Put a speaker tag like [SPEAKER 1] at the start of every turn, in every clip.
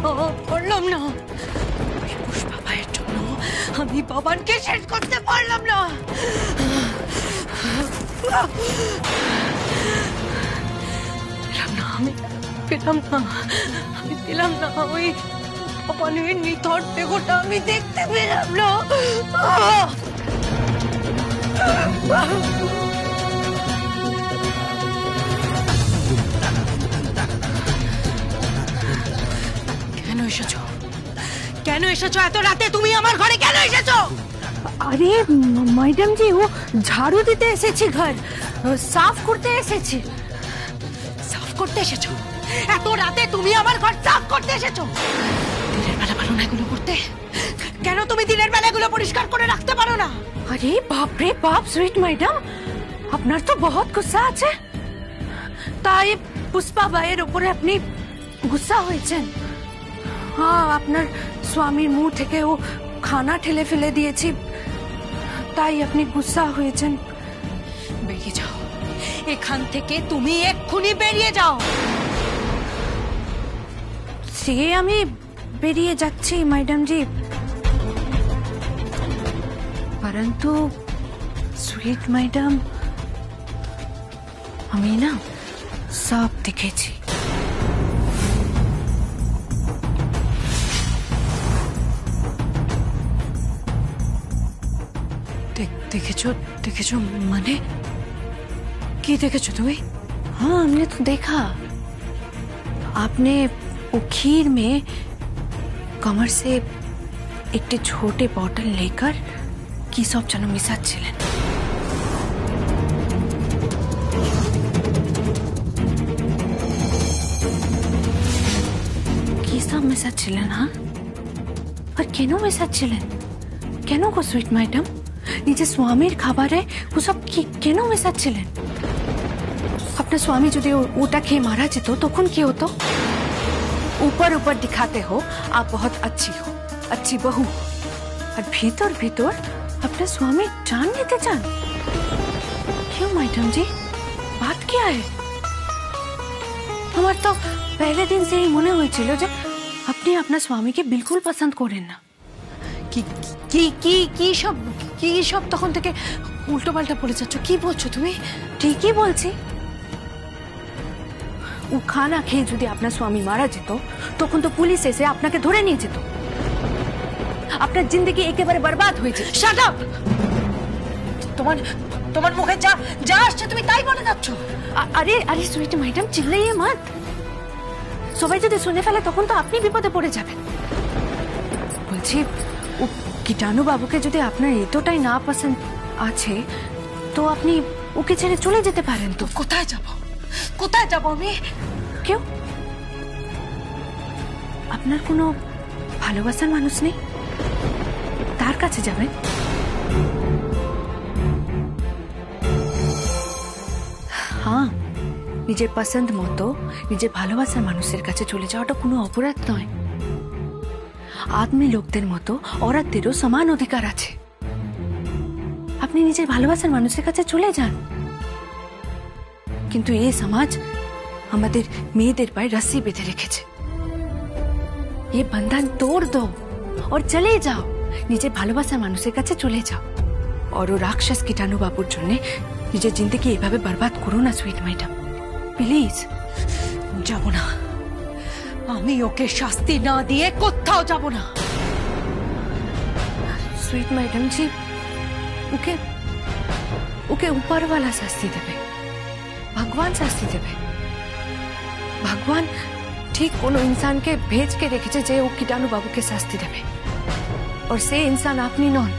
[SPEAKER 1] পারলাম না। পুষ্পা ভাইয়ের জন্য আমি বাবানকে শেষ করতে পারলাম না। আমি পেলাম না ওই বাবানের নিথর দেহটা আমি দেখতে পেলাম না। কেন এসেছো এত রাতে? তুমি আমার ঘরে কেন এসেছো?
[SPEAKER 2] अरे मैडम जी वो झाड़ू দিতে এসেছি, ঘর সাফ করতে এসেছি।
[SPEAKER 1] সাফ করতে এসেছো? এত রাতে তুমি আমার ঘর সাফ করতে এসেছো? দিনের বেলা পারো না এগুলো করতে? কেন তুমি দিনের বেলা এগুলো পরিষ্কার করে রাখতে পারো না?
[SPEAKER 2] अरे बाप रे बाप সুইট ম্যাডাম, আপনার তো বহুত গুসা আছে। তাই পুষ্পা ভাইয়ের উপরে আপনি গুসা হয়েছেন? হ্যাঁ, আপনার স্বামীর মুখ থেকে ও খানা ঠেলে ফেলে দিয়েছি, তাই আপনি গুসা হয়েছেন।
[SPEAKER 1] বেরিয়ে যাও এখান থেকে, তুমি এক্ষুনি বেরিয়ে যাও।
[SPEAKER 2] সে আমি বেরিয়ে যাচ্ছি ম্যাডাম জি, परंतु সুইট ম্যাডাম আমি না সব দেখেছি।
[SPEAKER 1] দেখেছো মানে কি দেখেছো তুমি?
[SPEAKER 2] हाँ हमने तो देखा, आपने वो खीर में कमर से एक छोटे बॉटल लेकर की सब जन मिसाচ্ছিলেন। की सब मिसाচ্ছিলেন? हाँ, पर কেন মিসাচ্ছিলেন? কেন গো সুইট ম্যাডাম? নিজের স্বামীর খাবারে ওসব কেন মেশাচ্ছিলেন? আপনার স্বামী যদি ওটা খেয়ে মারা যেত তখন কি হতো? ऊपर ऊपर दिखाते हो आप बहुत अच्छी हो, अच्छी बहू, और भीतर भीतर अपने स्वामी जान लेते जान। क्यों मैडम जी, बात क्या है? हमारे तो पहले दिन से ही মনে হয়েছিল যে আপনি আপনার স্বামীকে বিলকুল পছন্দ করেন না।
[SPEAKER 1] কি সব তখন থেকে উল্টো পাল্টা বলে যাচ্ছ? কি বলছো তুমি?
[SPEAKER 2] ঠিকই বলছি। ও খানা খেয়ে যদি আপনার স্বামী মারা যেত তখন তো পুলিশ এসে আপনাকে ধরে নিয়ে যেত, আপনার জিন্দগি একেবারে বরবাদ হয়ে যেত।
[SPEAKER 1] Shut up! তোমার মুখে যা আসছে তুমি তাই বলে যাচ্ছ।
[SPEAKER 2] আরে আরে সুইট ম্যাডাম চিল্লাইয়ে মত, সবাই যদি শুনে ফেলে তখন তো আপনি বিপদে পড়ে যাবেন। বলছি ও কিটানু বাবুকে যদি আপনার এতটাই না পছন্দ আছে তো আপনি ওকে ছেড়ে চলে যেতে পারেন। তো
[SPEAKER 1] কোথায় যাব আমি?
[SPEAKER 2] কেউ আপনার কোনো ভালোবাসার মানুষ নেই? তার কাছে যাবেন। হ্যাঁ, নিজের পছন্দ মতো নিজের ভালোবাসার মানুষের কাছে চলে যাওয়াটা কোনো অপরাধ নয়। আদমি লোকদের মতো औरतদেরও সমান অধিকার আছে। আপনি নিজের ভালোবাসার মানুষের কাছে চলে যান, কিন্তু এই সমাজ আমাদের মেয়েদের পায়ে রस्सी বেঁধে রেখেছে। ये बंधन तोड़ दो और चले जाओ, নিজের ভালোবাসার মানুষের কাছে চলে যাও। और ও রাক্ষস কিটানু বাবুর জন্য নিজের জিন্দগি এভাবে বরবাদ করো না সুইট ম্যাডাম, প্লিজ।
[SPEAKER 1] যাব না, আমি ওকে শাস্তি না দিয়ে কোথাও যাব না।
[SPEAKER 2] সুইট ম্যাডাম জি, ওকে ऊपर वाला শাস্তি দেবে, ভগবান শাস্তি দেবে। ভগবান ঠিক কোনো ইনসানকে ভেজ के রেখেছে যে ও কিটানু বাবুকে শাস্তি দেবে, और সে ইনসান আপনি নন।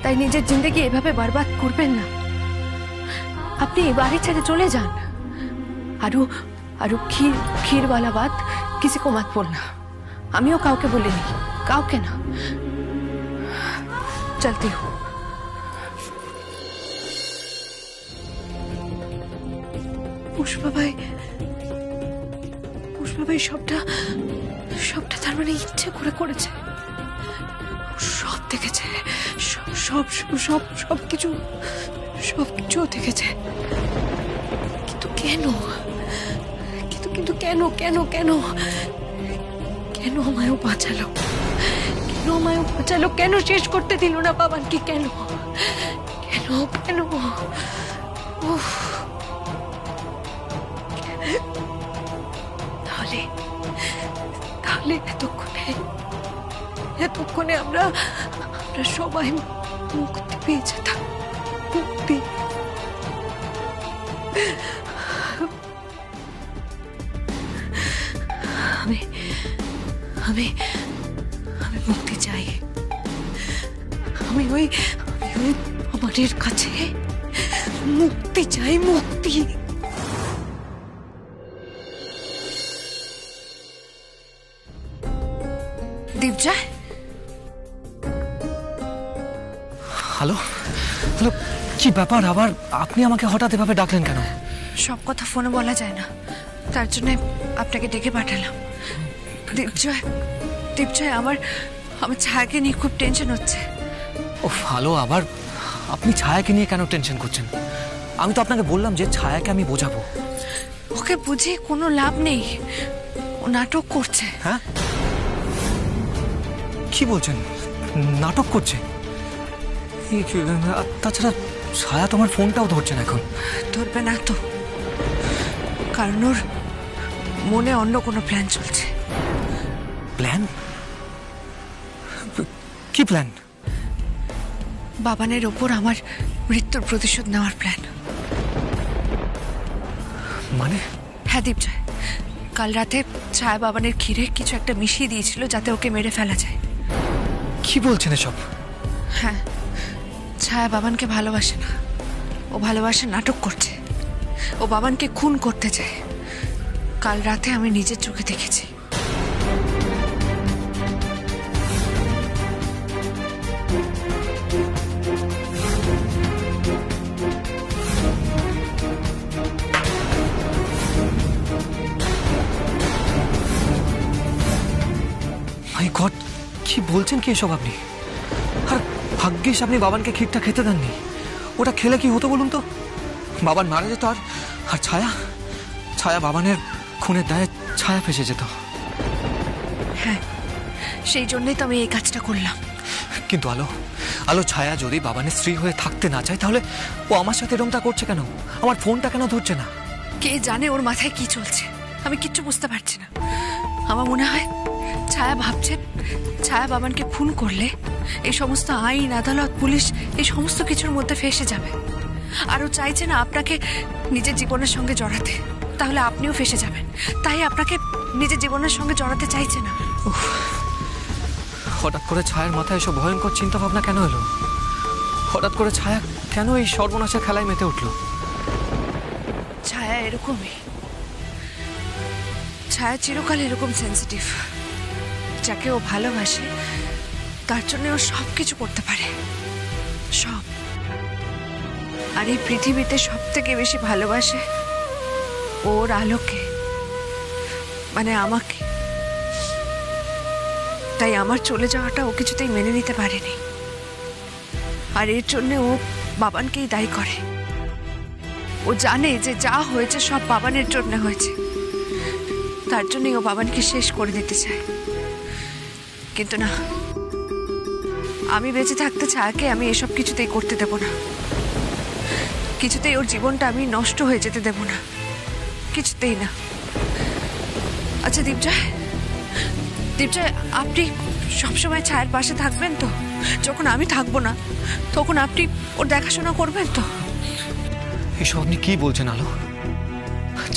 [SPEAKER 2] তাই নিজের জিন্দগি এভাবে বরবাদ করবেন না। আপনি এই বাড়ি ছেড়ে চলে যান। আর खीर वाला बात किसी को मत बोलना। আমিও কাউকে বলিনি, কাউকে না। चलती हूँ।
[SPEAKER 1] পুষ্পা ভাই সবটা তার মানে ইচ্ছে করে করেছে। সব দেখেছে, সব কিছু দেখেছে। কিন্তু কেন?
[SPEAKER 2] কেন আমায় বাঁচালো, কেন আমায় বাঁচালো, কেন শেষ করতে দিল না বাবানকে, কেন কেন কেন? উফ। তাহলে তাহলে এতক্ষণে আমরা সবাই মুক্তি পেয়ে যেতাম, মুক্তি। আমি আমি আমি মুক্তি চাই। আমি ওই আমাদের কাছে মুক্তি চাই, মুক্তি। দীপজয়,
[SPEAKER 3] হ্যালো হ্যালো, কি ব্যাপার আবার? আপনি আমাকে হঠাৎ এভাবে ডাকলেন কেন?
[SPEAKER 2] সব কথা ফোনে বলা যায় না, তার জন্য আপনাকে ডেকে পাঠালাম। দীপজয়, আমার ছায়াকে নিয়ে খুব টেনশন হচ্ছে।
[SPEAKER 3] ও ভালো, আবার আপনি ছায়াকে নিয়ে কেন টেনশন করছেন? আমি তো আপনাকে বললাম যে ছায়াকে আমি বোঝাবো।
[SPEAKER 2] ওকে বুঝিয়ে কোনো লাভ নেই, ও নাটক করছে।
[SPEAKER 3] হ্যাঁ, কি বলছেন? নাটক করছে? তাছাড়া ছায়া তোমার ফোনটাও ধরছে না এখন।
[SPEAKER 2] ধরবে না তো, কারণ ওর মনে অন্য কোনো প্ল্যান চলছে।
[SPEAKER 3] প্ল্যান? কি প্ল্যান?
[SPEAKER 2] বাবানের ওপর আমার মৃত্যুর প্রতিশোধ নেওয়ার প্ল্যান।
[SPEAKER 3] মানে?
[SPEAKER 2] হ্যাঁ দীপজয়, কাল রাতে ছায়া বাবানের ক্ষীরে কিছু একটা মিশিয়ে দিয়েছিল যাতে ওকে মেরে ফেলা যায়।
[SPEAKER 3] কি বলছেন এসব?
[SPEAKER 2] হ্যাঁ, ছায়া বাবানকে ভালোবাসে না, ও ভালোবাসে নাটক করছে, ও বাবানকে খুন করতে চায়। কাল রাতে আমি নিজের চোখে দেখেছি।
[SPEAKER 3] মাই গড, কি বলছেন কি এসব আপনি? আর ভাগ্যিস আপনি বাবানকে ক্ষীরটা খেতে দেননি, ওটা খেলে কি হতো বলুন তো? বাবান মারা যেত, আর ছায়া বাবানের খুনের দায়ে ছায়া ফেসে যেত।
[SPEAKER 2] হ্যাঁ, সেই জন্যই তো আমি এই কাজটা করলাম।
[SPEAKER 3] কিন্তু আলো ছায়া যদি বাবানের স্ত্রী হয়ে থাকতে না চায়, তাহলে ও আমার সাথে এরকমটা করছে কেন? আমার ফোনটা কেন ধরছে না?
[SPEAKER 2] কে জানে ওর মাথায় কি চলছে, আমি কিচ্ছু বুঝতে পারছি না। আমার মনে হয় ছায়া ভাবছে ছায়া বাবানকে খুন করলে এই সমস্ত আইন, আদালত, পুলিশ এই সমস্ত কিছুর মধ্যে ফেসে যাবে। আর ও চাইছে না আপনাকে নিজের জীবনের সঙ্গে জড়াতে, তাহলে আপনিও ফেসে যাবেন। তাই আপনাকে নিজের জীবনের সঙ্গে জড়াতে চাইছে না।
[SPEAKER 3] হঠাৎ করে ছায়ার মাথায় এসব ভয়ঙ্কর চিন্তা ভাবনা কেন এলো? হঠাৎ করে ছায়া কেন এই সর্বনাশের খেলায় মেতে উঠল?
[SPEAKER 2] ছায়া এরকমই, ছায়া চিরকাল এরকম সেন্সিটিভ। যাকে ও ভালোবাসে তার জন্য ও সব কিছু করতে পারে, সব। আর এই পৃথিবীতে সব থেকে বেশি ভালোবাসে ওর আলোকে, মানে আমাকে। তাই আমার চলে যাওয়াটা ও কিছুতেই মেনে নিতে পারেনি, আর এর জন্য ও বাবানকেই দায়ী করে। ও জানে যে যা হয়েছে সব বাবানের জন্য হয়েছে, তার জন্যই ও বাবানকে শেষ করে দিতে চায়। কিন্তু না, আমি বেঁচে থাকতে ছায়াকে আমি এসব কিছুতেই করতে দেব না, কিছুতেই ওর জীবনটা আমি নষ্ট হয়ে যেতে দেব না, কিছুতেই না। আচ্ছা দীপজয়, আপনি সবসময় ছায়ার পাশে থাকবেন তো? যখন আমি থাকবো না তখন আপনি ওর দেখাশোনা করবেন তো?
[SPEAKER 3] এসব আপনি কি বলছেন আলো?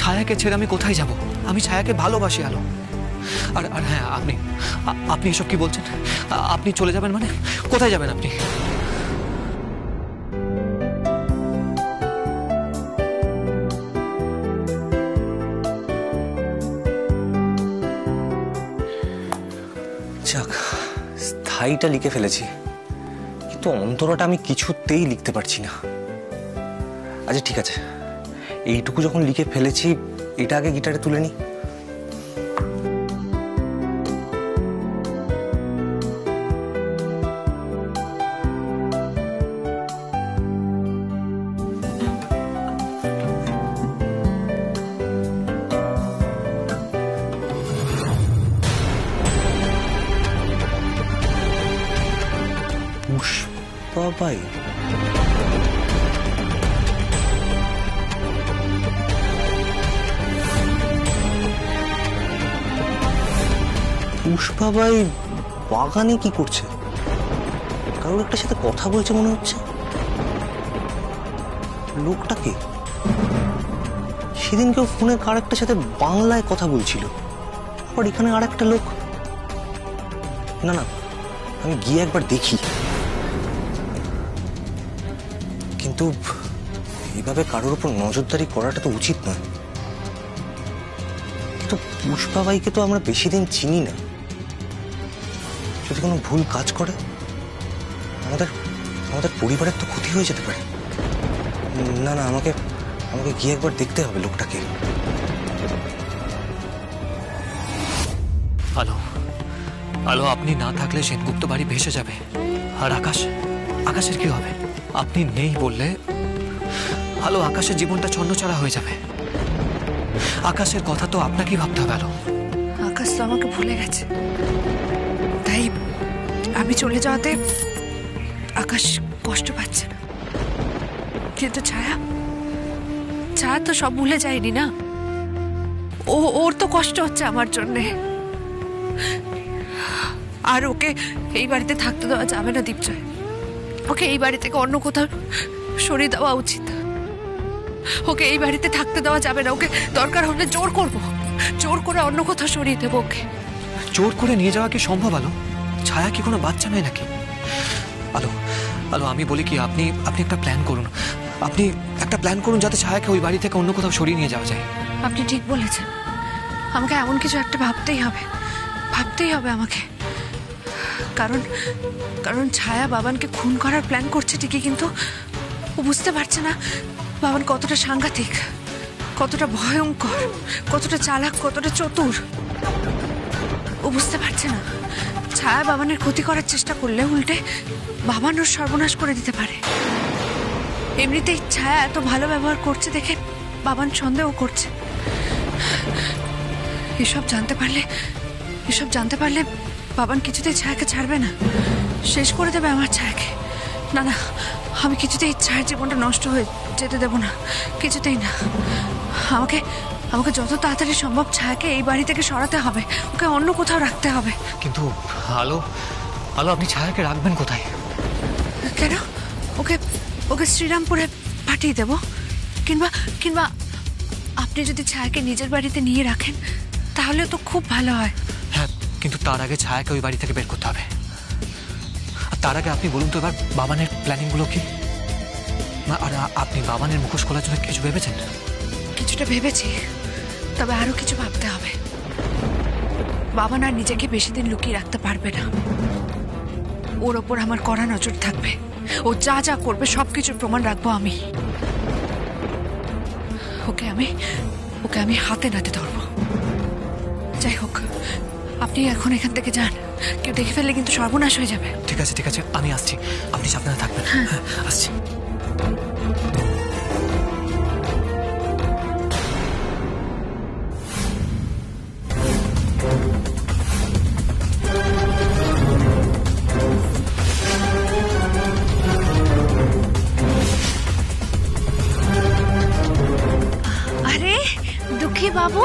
[SPEAKER 3] ছায়াকে ছেড়ে আমি কোথায় যাব? আমি ছায়াকে ভালোবাসি আলো। আর হ্যাঁ, আপনি এসব কি বলছেন? আপনি চলে যাবেন মানে? কোথায় যাবেন আপনি?
[SPEAKER 4] যাক, স্থায়ীটা লিখে ফেলেছি, কিন্তু অন্তরটা আমি কিছুতেই লিখতে পারছি না। আচ্ছা ঠিক আছে, এইটুকু যখন লিখে ফেলেছি, এটা আগে গিটারে তুলে নি। বাই? পুষ্পা বাই বাগানে কি করছে? কারোর একটা সাথে কথা বলছে মনে হচ্ছে। লোকটাকে সেদিন কেউ ফোনে কার একটা সাথে বাংলায় কথা বলছিল, আবার এখানে আর একটা লোক। না না, আমি গিয়ে একবার দেখি। কিন্তু এভাবে কারোর উপর নজরদারি করাটা তো উচিত নয়। কিন্তু পুষ্পা ভাইকে তো আমরা বেশি দিন চিনি না। যদি কোনো ভুল কাজ করে আমাদের আমাদের পরিবারের তো ক্ষতি হয়ে যেতে পারে। না না, আমাকে আমাকে গিয়ে একবার দেখতে হবে লোকটাকে।
[SPEAKER 3] আলো, আলো, আপনি না থাকলে সেনগুপ্ত বাড়ি ভেসে যাবে। আর আকাশের কি হবে? আপনি নেই বললে আলো, আকাশের জীবনটা ছন্নছাড়া হয়ে যাবে। আকাশের কথা তো আপনাকেই ভাবতে হবে। আলো,
[SPEAKER 2] আকাশ তো আমাকে ভুলে গেছে, তাই আমি চলে যাওয়াতে আকাশ কষ্ট পাচ্ছে না। কিন্তু ছায়া তো সব ভুলে যায়নি না। ওর তো কষ্ট হচ্ছে আমার জন্যে। আর ওকে এই বাড়িতে থাকতে দেওয়া যাবে না দীপজয়। ওকে এই বাড়ি থেকে অন্য কোথাও সরিয়ে দেওয়া উচিত। ওকে এই বাড়িতে থাকতে দেওয়া যাবে না। ওকে দরকার হলে জোর করে অন্য কোথাও সরিয়ে দেবো ওকে।
[SPEAKER 3] জোর করে নিয়ে যাওয়া কি সম্ভব? আলো, ছায়া কি কোনো বাচ্চা নয় নাকি? আলো, আলো, আমি বলি কি, আপনি একটা প্ল্যান করুন। আপনি একটা প্ল্যান করুন যাতে ছায়াকে ওই বাড়ি থেকে অন্য কোথাও সরিয়ে নিয়ে যাওয়া যায়।
[SPEAKER 2] আপনি ঠিক বলেছেন, আমাকে এমন কিছু একটা ভাবতেই হবে আমাকে। কারণ ছায়া বাবানকে খুন করার প্ল্যান করছে ঠিকই, কিন্তু ও বুঝতে পারছে না বাবান কতটা সাংঘাতিক, কতটা ভয়ঙ্কর, কতটা চালাক, কতটা চতুর। ও বুঝতে পারছে না ছায়া বাবানের ক্ষতি করার চেষ্টা করলে উল্টে বাবান ওর সর্বনাশ করে দিতে পারে। এমনিতেই ছায়া এত ভালো ব্যবহার করছে দেখে বাবান সন্দেহ করছে। এসব জানতে পারলে বাবান কিছুতেই ছায়াকে ছাড়বে না, শেষ করে দেবে আমার ছায়াকে। না না, আমি কিছুতেই ছায়ার জীবনটা নষ্ট হয়ে যেতে দেব না, কিছুতেই না। আমাকে যত তাড়াতাড়ি সম্ভব ছায়াকে এই বাড়ি থেকে সরাতে হবে, ওকে অন্য কোথাও রাখতে হবে।
[SPEAKER 3] কিন্তু আলো, আপনি ছায়াকে রাখবেন কোথায়?
[SPEAKER 2] কেন? ওকে শ্রীরামপুরে পাঠিয়ে দেব, কিংবা আপনি যদি ছায়াকে নিজের বাড়িতে নিয়ে রাখেন তাহলে তো খুব ভালো হয়।
[SPEAKER 3] হ্যাঁ, কিন্তু তার আগে ছায়াকে ওই বাড়ি থেকে বের করতে হবে। আর তার আগে আপনি বলুন তো এবার বাবানের প্ল্যানিংগুলো কি? আর আপনি বাবানের মুখোশ খোলার জন্য কিছু ভেবেছেন?
[SPEAKER 2] কিছুটা ভেবেছি, তবে আরো কিছু ভাবতে হবে। বাবান আর নিজেকে বেশি দিন লুকিয়ে রাখতে পারবে না। ওর ওপর আমার কড়া নজর থাকবে। ও যা করবে সবকিছুর প্রমাণ রাখবো আমি। ওকে আমি হাতে নাতে ধরবো। যাই হোক, আপনি এখন এখান থেকে যান, কেউ দেখে ফেললে কিন্তু সর্বনাশ হয়ে যাবে।
[SPEAKER 3] ঠিক আছে, আমি আসছি, আপনি সাবধানে থাকবেন। হ্যাঁ, আসছি।
[SPEAKER 2] আরে দুঃখী বাবু,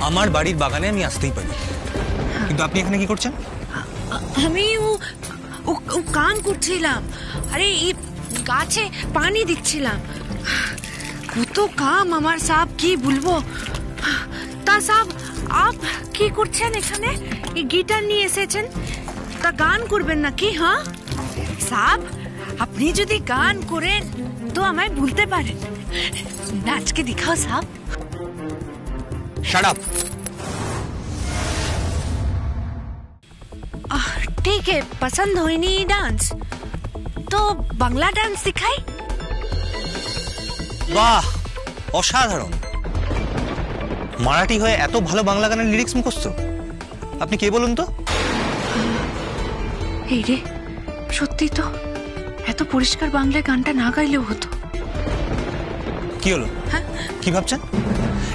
[SPEAKER 4] আমার বাড়ির বাগানে আমি আসতেই পারি, কিন্তু আপনি এখানে কি করছেন?
[SPEAKER 2] আমি ও কাম করছিলাম। আরে এই গাছে পানি দিচ্ছিলাম। কত কাম আমার সাহেব, কি বলবো। তা সাহেব, আপ কি করছেন এখানে? এই গিটার নিয়ে এসেছেন, তা গান করবেন নাকি? হ্যাঁ সাহেব, আপনি যদি গান করেন তো আমায় ভুলতে পারেন। নাচকে দিখাও সাহেব।
[SPEAKER 4] Shut up.
[SPEAKER 2] ठीक है, पसंद हुई नहीं डांस तो बांग्ला डांस सिखाई।
[SPEAKER 4] বাহ, অসাধারণ। মারাঠি হয়ে এত ভালো বাংলা গানের লিরিক্স মুখস্থ। আপনি কে বলুন তো?
[SPEAKER 2] এই রে, সত্যি তো, এত পরিষ্কার বাংলায় গানটা না গাইলেও হতো।
[SPEAKER 4] কি হলো? হ্যাঁ, কি ভাবছেন?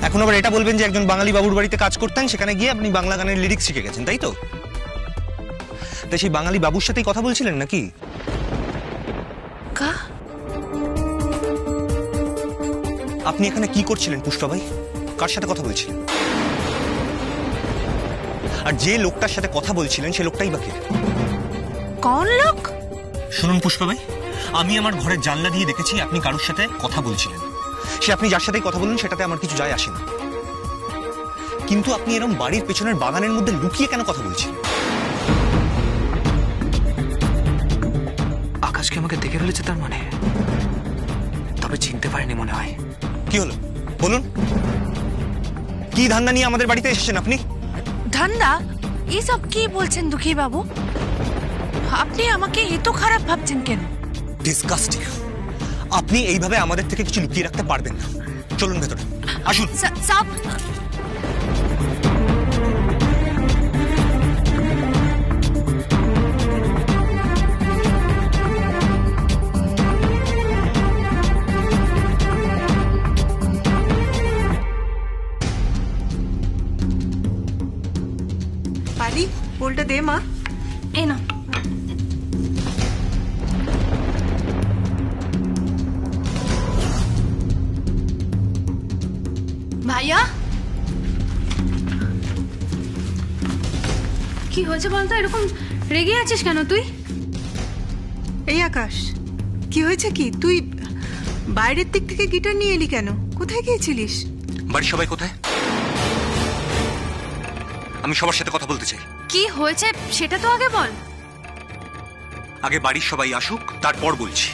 [SPEAKER 4] এখন আবার এটা বলবেন যে একজন বাঙালি বাবুর বাড়িতে কাজ করতেন, সেখানে গিয়ে আপনি বাংলা গানের লিরিক্স শিখে গেছেন, তাই তো? তাই সেই বাঙালি বাবুর সাথেই কথা বলছিলেন নাকি? আপনি এখানে কি করছিলেন পুষ্পা ভাই? কার সাথে কথা বলছিলেন? আর যে লোকটার সাথে কথা বলছিলেন সে লোকটাই বাকি।
[SPEAKER 1] কোন লোক?
[SPEAKER 4] শুনুন পুষ্পা ভাই, আমি আমার ঘরের জানলা দিয়ে দেখেছি আপনি কারোর সাথে কথা বলছিলেন। সে আপনি যার সাথেই কথা বলুন সেটাতে আমার কিছু যায় আসে না, কিন্তু আপনি এরকম বাড়ির পেছনের বাগানের মধ্যে লুকিয়ে কেন কথা বলছেন?
[SPEAKER 3] আকাশকে আমাকে দেখে ফেলেছে তার মানে? তবে চিনতে পারেনি মনে হয়।
[SPEAKER 4] কি হলো বলুন, কি ধান্দা নিয়ে আমাদের বাড়িতে এসেছেন আপনি?
[SPEAKER 2] ধান্দা? এসব কি বলছেন দুঃখী বাবু? আপনি আমাকে এত খারাপ ভাবছেন কেন?
[SPEAKER 4] ডিসগাস্টিং। আপনি এইভাবে আমাদের থেকে কিছু লুকিয়ে রাখতে পারবেন না। চলুন ভেতরে আসুন।
[SPEAKER 2] সাব
[SPEAKER 1] পারি ফুলটা দে মা।
[SPEAKER 2] এই না। ভাইয়া কি হয়েছে বলতো? এরকম রেগে আছিস কেন তুই?
[SPEAKER 1] এই আকাশ, কি হয়েছে? কি তুই বাইরের দিক থেকে গিটার নিয়ে এলি কেন? কোথায় গিয়েছিলিস?
[SPEAKER 4] বাড়ির সবাই কোথায়? আমি সবার সাথে কথা বলতে চাই।
[SPEAKER 2] কি হয়েছে সেটা তো আগে বল।
[SPEAKER 4] আগে বাড়ির সবাই আসুক, তারপর বলছি।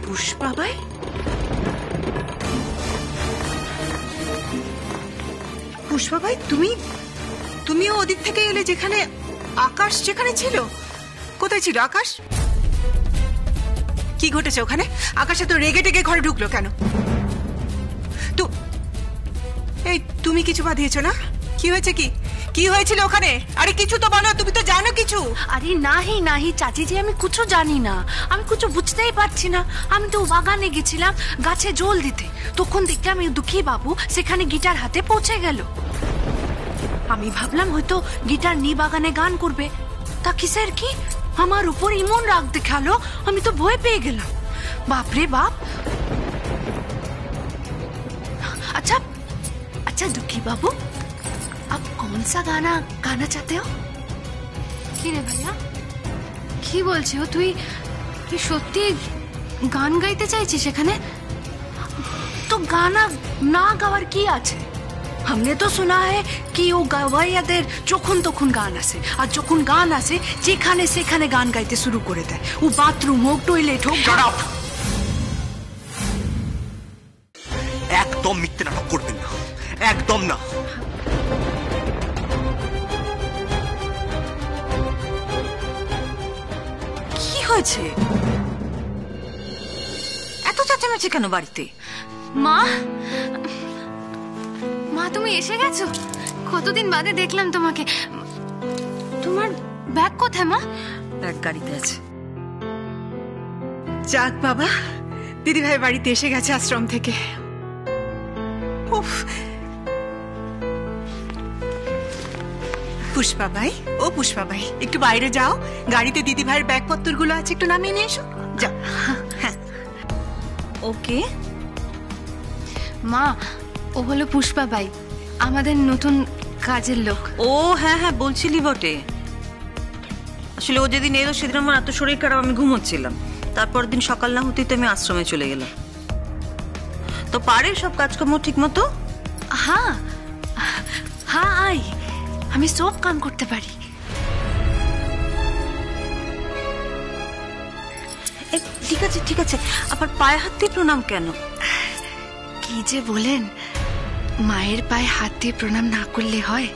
[SPEAKER 1] পুষ্পা ভাই? পুষ্পা ভাই তুমিও ওদিক থেকে এলে যেখানে আকাশ যেখানে ছিল? কোথায় ছিল আকাশ? কি ঘটেছে ওখানে? আকাশে তো রেগে টেগে ঘরে ঢুকলো কেন? তো এই তুমি কিছু বাঁধিয়েছো না? কি হয়েছে? কি হয়েছিল ওখানে? আরে কিছু তো বলো, তুমি তো জানো কিছু।
[SPEAKER 2] আরে নাহি চাচি জি, আমি কিছু জানি না, আমি কিছু বুঝতেই পারছি না। আমি তো বাগানে গেছিলাম গাছে জল দিতে, তখন দেখলাম এই দুঃখী বাবু সেখানে গিটার হাতে পৌঁছে গেল। আমি ভাবলাম হয়তো গিটার নিয়ে বাগানে গান করবে, তা কিসের কি আমার উপর এমন রাগ দেখালো, আমি তো ভয় পেয়ে গেলাম। বাপরে বাপ। अच्छा दुखी बाबू, आप कौन सा गाना गाना चाहते हो?
[SPEAKER 5] কি রে ভাইয়া, কি বলছো তুই? তুই সত্যি গান গাইতে চাইছিস এখানে?
[SPEAKER 2] तो गाना ना गावार की আছে? हमने तो सुना है कि ও গাওয়াইয়াদের যখন তখন গান আসে, আর যখন গান আসে যেখানে সেখানে গান গাইতে শুরু করে দেয়। ও বাথরুম হোক, টয়লেট হোক।
[SPEAKER 4] একদম মিথ্যে নাটক করবেন না, একদম না।
[SPEAKER 1] কি হয়েছে? এত চেঁচামেচি কেন বাড়িতে?
[SPEAKER 5] মা, মা তুমি এসে গেছো? কতদিন বাদে দেখলাম তোমাকে। তোমার ব্যাগ কোথায় মা?
[SPEAKER 1] ব্যাগ গাড়িতে আছে। যাক বাবা, দিদি ভাই বাড়িতে এসে গেছে আশ্রম থেকে। উফ, পুষ্পা ভাই, ও পুষ্পা ভাই, একটু বাইরে যাও, গাড়িতে দিদি ভাইয়ের ব্যাগপত্রগুলো আছে, একটু নামিয়ে নিয়ে এসো। যাও। হ্যাঁ।
[SPEAKER 5] ওকে মা, ও হলো পুষ্পা বাই, আমাদের নতুন কাজের লোক।
[SPEAKER 6] ও হ্যাঁ হ্যাঁ বলছিলি বটে। আসলে ও যেদিন এলো সেদিন আমার এত শরীর খারাপ, আমি ঘুমোচ্ছিলাম। তারপর দিন সকাল না হতেই তো আমি আশ্রমে চলে গেলাম। তো পারে সব কাজকর্ম ঠিক মতো?
[SPEAKER 2] হ্যাঁ হ্যাঁ, আই আমি সব কাম করতে পারি।
[SPEAKER 6] ঠিক আছে ঠিক আছে, আবার পায়ে হাত দিয়ে প্রণাম কেন?
[SPEAKER 2] কি যে বলেন, মায়ের পায়ে হাত দিয়ে প্রণাম না করলে হয়?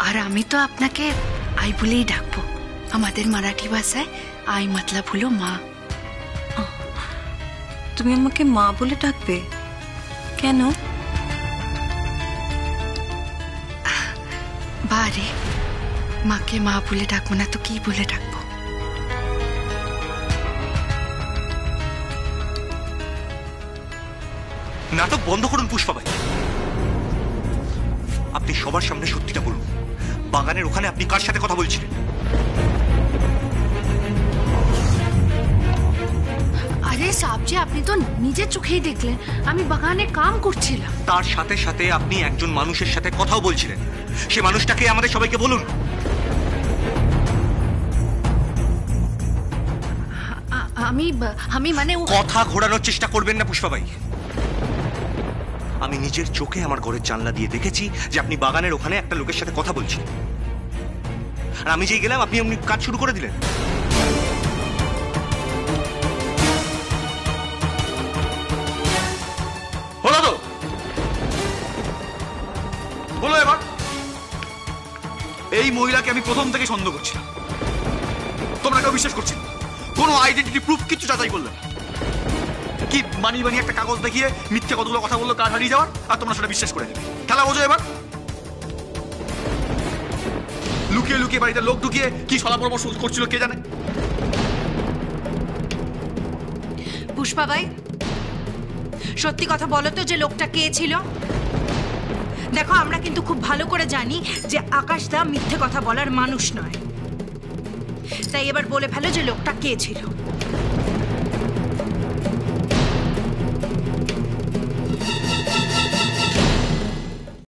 [SPEAKER 2] আর আমি তো আপনাকে আই বলেই ডাকবো। আমাদের মারাঠি ভাষায় আই মতলব হলো মা।
[SPEAKER 6] তুমি আমাকে মা বলে ডাকবে কেন?
[SPEAKER 2] বারে, মাকে মা বলে ডাকবো না তো কি বলে ডাকবো?
[SPEAKER 4] নাটক বন্ধ করুন পুষ্পা ভাই।
[SPEAKER 7] আপনি সবার সামনে সত্যিটা বলুন, বাগানের ওখানে আপনি কার সাথে কথা বলছিলেন?
[SPEAKER 5] আরে সাবজি, আপনি তো নিজের চোখেই দেখলেন আমি বাগানে কাম করছিলাম।
[SPEAKER 7] তার সাথে সাথে আপনি একজন মানুষের সাথে কথাও বলছিলেন। সে মানুষটাকে আমাদের সবাইকে বলুন।
[SPEAKER 5] আমি মানে
[SPEAKER 7] কথা ঘোরানোর চেষ্টা করবেন না পুষ্পাবাই। আমি নিজের চোখে আমার ঘরের জানলা দিয়ে দেখেছি যে আপনি বাগানের ওখানে একটা লোকের সাথে কথা বলছেন, আর আমি যেই গেলাম আপনি এমনি কাজ শুরু করে দিলেন। হলো তো, বলো এবার। এই মহিলাকে আমি প্রথম থেকে সন্দেহ করছিলাম, তোমরা কেউ বিশ্বাস করছি না। কোনো আইডেন্টিটি প্রুফ কিছু যাচাই করলে না। কি মানি বানি একটা কাগজ দেখিয়ে মিথ্যে কতগুলো কথা বললো কার হারিয়ে যাওয়ার, আর তোমরা সেটা বিশ্বাস করে দেবে। খেলা বোঝো এবার। লুকিয়ে লুকিয়ে বাড়িতে লোক ঢুকিয়ে কি সলা পরামর্শ করছিল কে জানে।
[SPEAKER 1] পুষ্পাবাই, সত্যি কথা বলো তো যে লোকটা কে ছিল? দেখো, আমরা কিন্তু খুব ভালো করে জানি যে আকাশদা মিথ্যে কথা বলার মানুষ নয়, তাই এবার বলে ফেলো যে লোকটা কে ছিল।